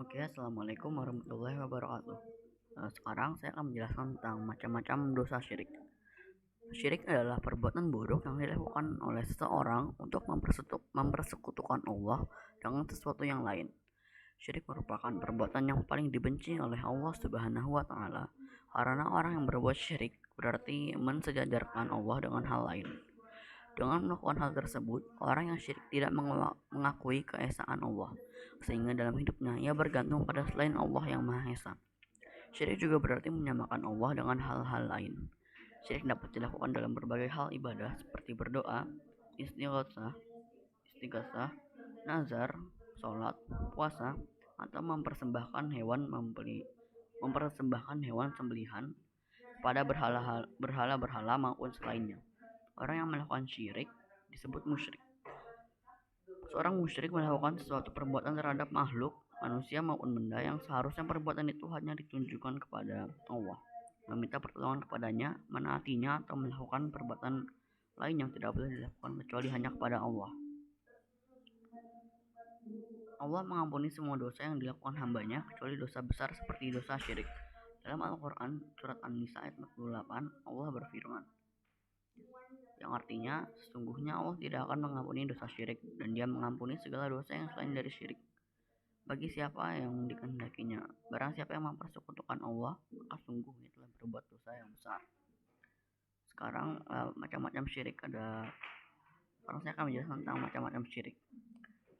Oke, assalamualaikum warahmatullahi wabarakatuh. Sekarang saya akan menjelaskan tentang macam-macam dosa syirik. Syirik adalah perbuatan buruk yang dilakukan oleh seseorang untuk mempersekutukan Allah dengan sesuatu yang lain. Syirik merupakan perbuatan yang paling dibenci oleh Allah Subhanahu wa Ta'ala, karena orang yang berbuat syirik berarti mensejajarkan Allah dengan hal lain. Dengan melakukan hal tersebut, orang yang syirik tidak mengakui keesaan Allah, sehingga dalam hidupnya ia bergantung pada selain Allah yang Maha Esa. Syirik juga berarti menyamakan Allah dengan hal-hal lain. Syirik dapat dilakukan dalam berbagai hal ibadah seperti berdoa, istighatsah, nazar, sholat, puasa, atau mempersembahkan hewan sembelihan pada berhala-berhala maupun selainnya. Orang yang melakukan syirik disebut musyrik. Seorang musyrik melakukan suatu perbuatan terhadap makhluk, manusia maupun benda yang seharusnya perbuatan itu hanya ditunjukkan kepada Allah, meminta pertolongan kepadanya, menaatinya, atau melakukan perbuatan lain yang tidak boleh dilakukan kecuali hanya kepada Allah. Allah mengampuni semua dosa yang dilakukan hambanya kecuali dosa besar seperti dosa syirik. Dalam Al-Quran, surat An-Nisa ayat 48, Allah berfirman, yang artinya sesungguhnya Allah tidak akan mengampuni dosa syirik, dan Dia mengampuni segala dosa yang selain dari syirik bagi siapa yang dikehendakinya. Barang siapa yang mempersekutukan Allah, maka sungguh ia telah berbuat dosa yang besar. Sekarang macam-macam syirik ada. Sekarang saya akan menjelaskan tentang macam-macam syirik.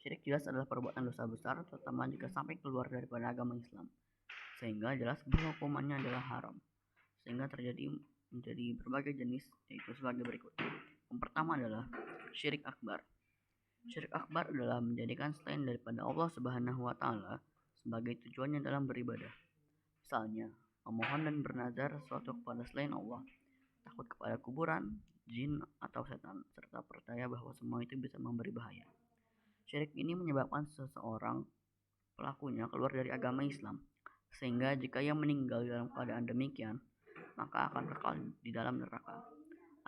Syirik jelas adalah perbuatan dosa besar, terutama jika sampai keluar daripada agama Islam, sehingga jelas bahwa hukumannya adalah haram, sehingga menjadi berbagai jenis, yaitu sebagai berikut. Yang pertama adalah syirik akbar. Syirik akbar adalah menjadikan selain daripada Allah Subhanahu wa Ta'ala sebagai tujuannya dalam beribadah. Misalnya, memohon dan bernazar sesuatu kepada selain Allah, takut kepada kuburan, jin, atau setan, serta percaya bahwa semua itu bisa memberi bahaya. Syirik ini menyebabkan seseorang pelakunya keluar dari agama Islam, sehingga jika ia meninggal dalam keadaan demikian, maka akan kekal di dalam neraka.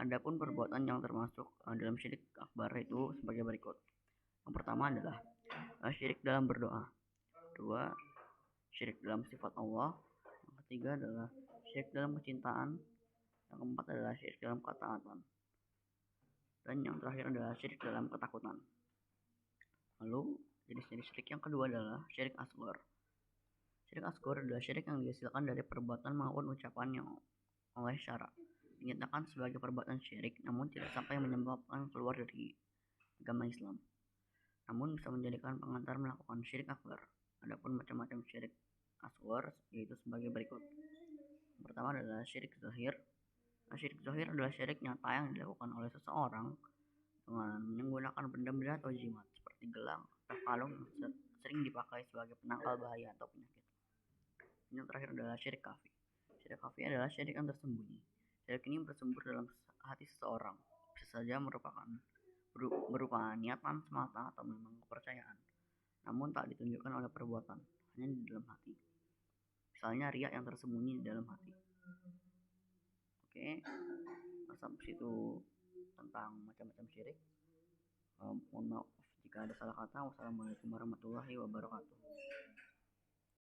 Adapun perbuatan yang termasuk dalam syirik akbar itu sebagai berikut. Yang pertama adalah syirik dalam berdoa. Kedua, syirik dalam sifat Allah. Yang ketiga adalah syirik dalam kecintaan. Yang keempat adalah syirik dalam ketaatan. Dan yang terakhir adalah syirik dalam ketakutan. Lalu, jenis-jenis syirik yang kedua adalah syirik asghar. Syirik asghar adalah syirik yang dihasilkan dari perbuatan maupun ucapan yang oleh syara dinyatakan sebagai perbuatan syirik, namun tidak sampai menyebabkan keluar dari agama Islam, namun bisa menjadikan pengantar melakukan syirik akbar. Adapun macam-macam syirik asghar yaitu sebagai berikut. Yang pertama adalah syirik zahir. Syirik zahir adalah syirik nyata yang dilakukan oleh seseorang dengan menggunakan benda-benda atau jimat seperti gelang atau kalung yang sering dipakai sebagai penangkal bahaya atau penyakit. Yang terakhir adalah syirik khafi. Syirik khafi adalah syirik yang tersembunyi. Syirik ini bersembur dalam hati seseorang, bisa saja berupa niatan semata atau memang kepercayaan, namun tak ditunjukkan oleh perbuatan, hanya di dalam hati. Misalnya riya yang tersembunyi di dalam hati. Oke, sampai situ tentang macam-macam syirik. Mohon maaf jika ada salah kata. Wassalamualaikum warahmatullahi wabarakatuh.